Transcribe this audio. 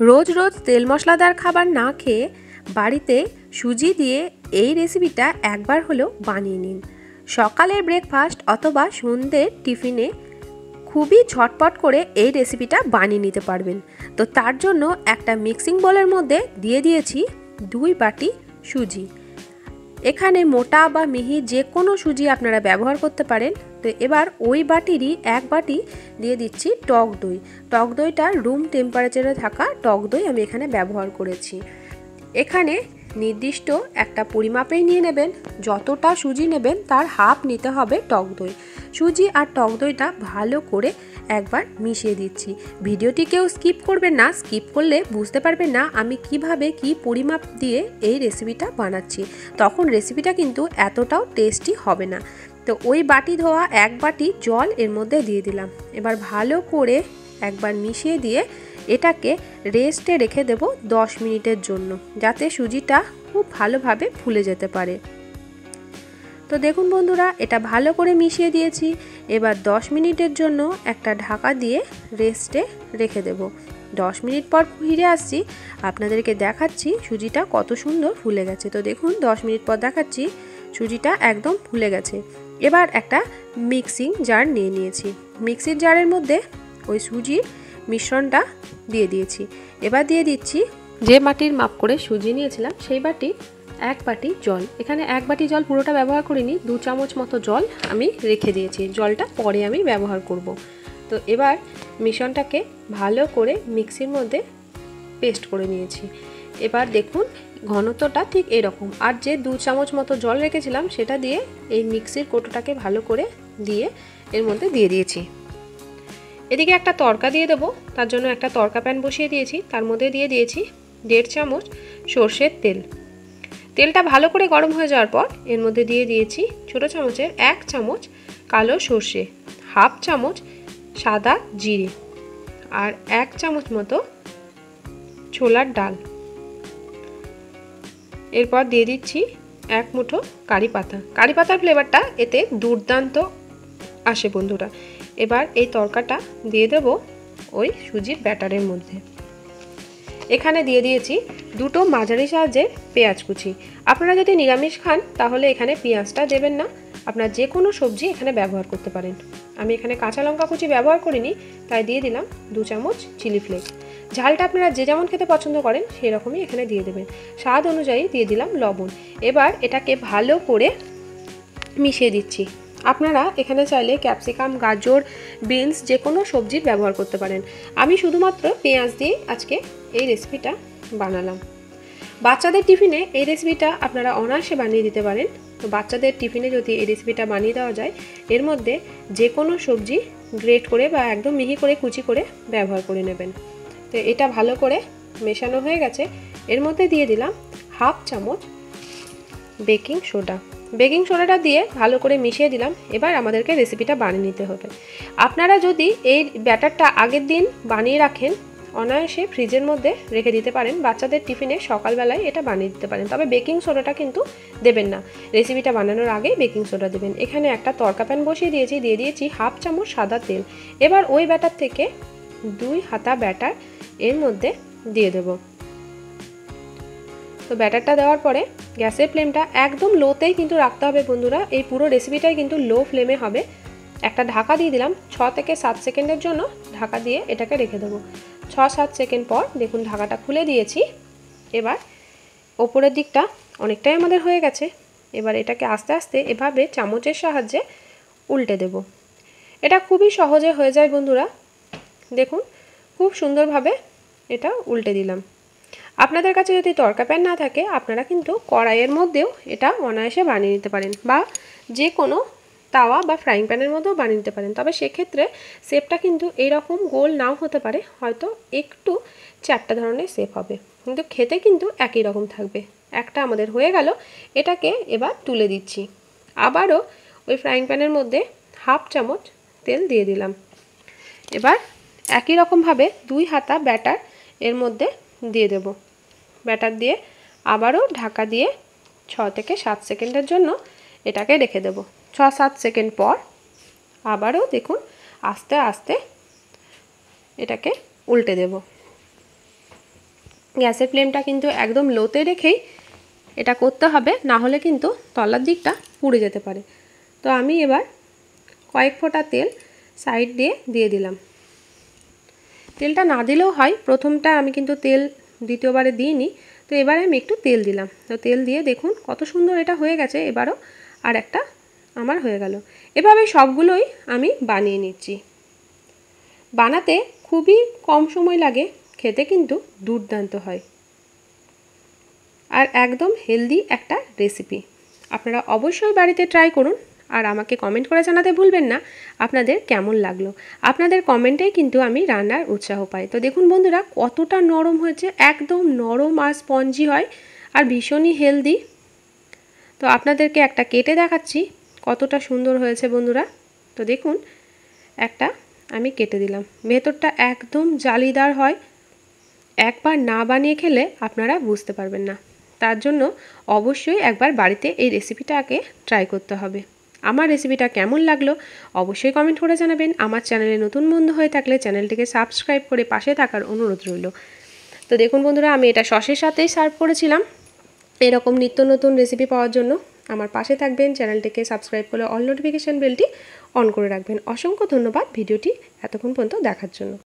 রোজ রোজ তেল মশলাদার খাবার না খেয়ে বাড়িতে সুজি দিয়ে এই রেসিপিটা একবার হলেও বানিয়ে নিন। সকালের ব্রেকফাস্ট অথবা সন্ধ্যের টিফিনে খুবই ঝটপট করে এই রেসিপিটা বানিয়ে নিতে পারবেন। তো তার জন্য একটা মিক্সিং বোলের মধ্যে দিয়ে দিয়েছি 2 বাটি সুজি। এখানে মোটা বা মিহি যে কোনো সুজি আপনারা ব্যবহার করতে পারেন। তো এবার ওই বাটিরই 1 বাটি দিয়ে দিচ্ছি টক দই। টক দইটা রুম টেম্পারেচারে থাকা টক দই আমি এখানে ব্যবহার করেছি। এখানে নির্দিষ্ট একটা পরিমাপেই নিয়ে নেবেন, যতটা সুজি নেবেন তার হাফ নিতে হবে টক দই। সুজি আর টক দইটা ভালো করে একবার মিশিয়ে দিচ্ছি। ভিডিওটি কেউ স্কিপ করবেন না, স্কিপ করলে বুঝতে পারবেন না আমি কিভাবে কি পরিমাপ দিয়ে এই রেসিপিটা বানাচ্ছি, তখন রেসিপিটা কিন্তু এতটাও টেস্টি হবে না। তো ওই বাটি ধোয়া 1 বাটি জল এর মধ্যে দিয়ে দিলাম। এবার ভালো করে একবার মিশিয়ে দিয়ে এটাকে রেস্টে রেখে দেব 10 মিনিটের জন্য, যাতে সুজিটা খুব ভালোভাবে ফুলে যেতে পারে। তো দেখুন বন্ধুরা, এটা ভালো করে মিশিয়ে দিয়েছি। এবার 10 মিনিটের জন্য একটা ঢাকা দিয়ে রেস্টে রেখে দেব। 10 মিনিট পর ফিরে আসছি, আপনাদেরকে দেখাচ্ছি সুজিটা কত সুন্দর ফুলে গেছে। তো দেখুন 10 মিনিট পর দেখাচ্ছি সুজিটা একদম ফুলে গেছে। এবার একটা মিক্সিং জার নিয়ে নিয়েছি। মিক্সির জারের মধ্যে ওই সুজির মিশ্রণটা দিয়ে দিয়েছি। এবার দিয়ে দিচ্ছি যে বাটির মাপ করে সুজি নিয়েছিলাম সেই বাটি 1 বাটি জল। এখানে 1 বাটি জল পুরোটা ব্যবহার করিনি, 2 চামচ মতো জল আমি রেখে দিয়েছি, জলটা পরে আমি ব্যবহার করব। তো এবার মিশ্রণটাকে ভালো করে মিক্সির মধ্যে পেস্ট করে নিয়েছি। এবার দেখুন ঘনত্বটা ঠিক এরকম, আর যে 2 চামচ মতো জল রেখেছিলাম সেটা দিয়ে এই মিক্সির কৌটোটাকে ভালো করে দিয়ে এর মধ্যে দিয়ে দিয়েছি। এদিকে একটা তড়কা দিয়ে দেবো, তার জন্য একটা তড়কা প্যান বসিয়ে দিয়েছি। তার মধ্যে দিয়ে দিয়েছি 1.5 চামচ সর্ষের তেল। তেলটা ভালো করে গরম হয়ে যাওয়ার পর এর মধ্যে দিয়ে দিয়েছি ছোটো চামচের 1 চামচ কালো সর্ষে, হাফ চামচ সাদা জিরে আর 1 চামচ মতো ছোলার ডাল। এরপর দিয়ে দিচ্ছি 1 মুঠো কারি পাতা। কারি পাতার ফ্লেভারটা এতে দুর্দান্ত আসে বন্ধুরা। এবার এই তড়কাটা দিয়ে দেব ওই সুজির ব্যাটারের মধ্যে। এখানে দিয়ে দিয়েছি 2টো মাঝারি সাইজের পেঁয়াজ কুচি। আপনারা যদি নিরামিষ খান তাহলে এখানে পেঁয়াজটা দেবেন না, আপনারা যে কোনো সবজি এখানে ব্যবহার করতে পারেন। আমি এখানে কাঁচা লঙ্কা কুচি ব্যবহার করিনি, তাই দিয়ে দিলাম 2 চামচ চিলি ফ্লেক্স। ঝালটা আপনারা যে যেমন খেতে পছন্দ করেন সেই রকমই এখানে দিয়ে দেবেন। স্বাদ অনুযায়ী দিয়ে দিলাম লবণ। এবার এটাকে ভালো করে মিশিয়ে দিচ্ছি। আপনারা এখানে চাইলে ক্যাপসিকাম, গাজর, বিনস যে কোনো সবজির ব্যবহার করতে পারেন। আমি শুধুমাত্র পেঁয়াজ দিয়ে আজকে এই রেসিপিটা বানালাম। বাচ্চাদের টিফিনে এই রেসিপিটা আপনারা অনায়াসে বানিয়ে দিতে পারেন। তো বাচ্চাদের টিফিনে যদি এই রেসিপিটা বানিয়ে দেওয়া যায়, এর মধ্যে যে কোনো সবজি গ্রেট করে বা একদম মিহি করে কুচি করে ব্যবহার করে নেবেন। তো এটা ভালো করে মেশানো হয়ে গেছে। এর মধ্যে দিয়ে দিলাম হাফ চামচ বেকিং সোডা। বেকিং সোডাটা দিয়ে ভালো করে মিশিয়ে দিলাম। এবার আমাদেরকে রেসিপিটা বানিয়ে নিতে হবে। আপনারা যদি এই ব্যাটারটা আগের দিন বানিয়ে রাখেন, অনায়াসে ফ্রিজের মধ্যে রেখে দিতে পারেন। বাচ্চাদের টিফিনে সকালবেলায় এটা বানিয়ে দিতে পারেন। তবে বেকিং সোডাটা কিন্তু দেবেন না, রেসিপিটা বানানোর আগে বেকিং সোডা দেবেন। এখানে একটা তড়কা প্যান বসিয়ে দিয়েছি, দিয়ে দিয়েছি হাফ চামচ সাদা তেল। এবার ওই ব্যাটার থেকে 2 হাতা ব্যাটার এর মধ্যে দিয়ে দেব। তো ব্যাটারটা দেওয়ার পরে গ্যাসের ফ্লেমটা একদম লোতেই কিন্তু রাখতে হবে বন্ধুরা। এই পুরো রেসিপিটাই কিন্তু লো ফ্লেমে হবে। একটা ঢাকা দিয়ে দিলাম, 6 থেকে 7 সেকেন্ডের জন্য ঢাকা দিয়ে এটাকে রেখে দেবো। 6-7 সেকেন্ড পর দেখুন ঢাকাটা খুলে দিয়েছি। এবার ওপরের দিকটা অনেকটাই আমাদের হয়ে গেছে। এবার এটাকে আস্তে আস্তে এভাবে চামচের সাহায্যে উল্টে দেব। এটা খুবই সহজে হয়ে যায় বন্ধুরা। দেখুন খুব সুন্দরভাবে এটা উল্টে দিলাম। আপনাদের কাছে যদি তড়কা প্যান না থাকে, আপনারা কিন্তু কড়াইয়ের মধ্যেও এটা অনায়াসে বানিয়ে নিতে পারেন, বা যে কোনো তাওয়া বা ফ্রাইং প্যানের মধ্যেও বানিয়ে নিতে পারেন। তবে সেক্ষেত্রে শেপটা কিন্তু এইরকম গোল নাও হতে পারে, হয়তো একটু চ্যাপ্টা ধরনের শেপ হবে, কিন্তু খেতে কিন্তু একই রকম থাকবে। একটা আমাদের হয়ে গেল। এটাকে এবার তুলে দিচ্ছি। আবারও ওই ফ্রাইং প্যানের মধ্যে হাফ চামচ তেল দিয়ে দিলাম। এবার একই রকমভাবে 2 হাতা ব্যাটার এর মধ্যে দিয়ে দেব। ব্যাটার দিয়ে আবারও ঢাকা দিয়ে 6 থেকে 7 সেকেন্ডের জন্য এটাকে রেখে দেব। 6-7 সেকেন্ড পর আবারও দেখুন আস্তে আস্তে এটাকে উল্টে দেব। গ্যাসের ফ্লেমটা কিন্তু একদম লোতে রেখেই এটা করতে হবে, না হলে কিন্তু তলার দিকটা পুড়ে যেতে পারে। তো আমি এবার কয়েক ফোঁটা তেল সাইড দিয়ে দিলাম। তেলটা না দিলেও হয়, প্রথমটা আমি কিন্তু তেল দ্বিতীয়বারে দিইনি, তো এবারে আমি একটু তেল দিলাম। তো তেল দিয়ে দেখুন কত সুন্দর এটা হয়ে গেছে। এবারও আর একটা আমার হয়ে গেল। এভাবে সবগুলোই আমি বানিয়ে নিচ্ছি। বানাতে খুবই কম সময় লাগে, খেতে কিন্তু দুর্দান্ত হয় আর একদম হেলদি একটা রেসিপি। আপনারা অবশ্যই বাড়িতে ট্রাই করুন আর আমাকে কমেন্ট করে জানাতে ভুলবেন না আপনাদের কেমন লাগলো। আপনাদের কমেন্টেই কিন্তু আমি রান্নার উৎসাহ পাই। তো দেখুন বন্ধুরা কতটা নরম হয়েছে, একদম নরম আর স্পঞ্জি হয় আর ভীষণই হেলদি। তো আপনাদেরকে একটা কেটে দেখাচ্ছি কতটা সুন্দর হয়েছে বন্ধুরা। তো দেখুন একটা আমি কেটে দিলাম, ভেতরটা একদম জালিদার হয়। একবার না বানিয়ে খেলে আপনারা বুঝতে পারবেন না, তার জন্য অবশ্যই একবার বাড়িতে এই রেসিপিটাকে ট্রাই করতে হবে। আমার রেসিপিটা কেমন লাগলো অবশ্যই কমেন্ট করে জানাবেন। আমার চ্যানেলে নতুন বন্ধু হয়ে থাকলে চ্যানেলটিকে সাবস্ক্রাইব করে পাশে থাকার অনুরোধ রইল। তো দেখুন বন্ধুরা আমি এটা সসের সাথেই সার্ভ করেছিলাম। এরকম নিত্য নতুন রেসিপি পাওয়ার জন্য আমার পাশে থাকবেন, চ্যানেলটিকে সাবস্ক্রাইব করে অল নোটিফিকেশান বেলটি অন করে রাখবেন। অসংখ্য ধন্যবাদ ভিডিওটি এতক্ষণ পর্যন্ত দেখার জন্য।